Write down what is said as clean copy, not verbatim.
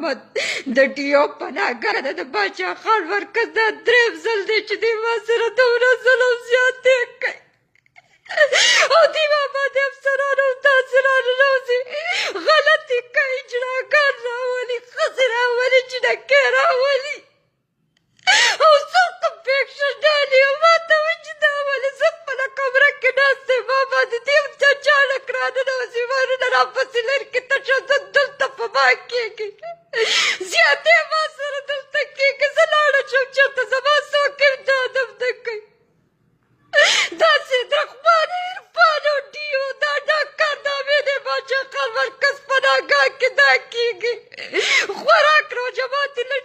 محمد د ټیو پناهګاه ده د باچا خان مرکز دا درېیم ځل دی چې دی ما سره دومره ظلم زیاتې کوي او دی ما باندې افسرانو داسې راننوځي غلطې کوي جناګان راولي ښځې راولي جنکۍ راولي او څوک کوم پیکشن ډالي او ما ته وایي چې دا ولې زه خپله کمره کې ناست یم ما باندې دې اچانک راننوځي مارونه راپسې لرې کې تشدد دلته په ما کېږي زیاتې ما سره دلته کېږي زه لاړه شم چېرته زما څوک امدادم نه کوي داسې درخمانه عرفان او ډیو دا کارنامې د باچا خان مرکز پناهګاه کې دا کېږي خوراک روژه ماتي له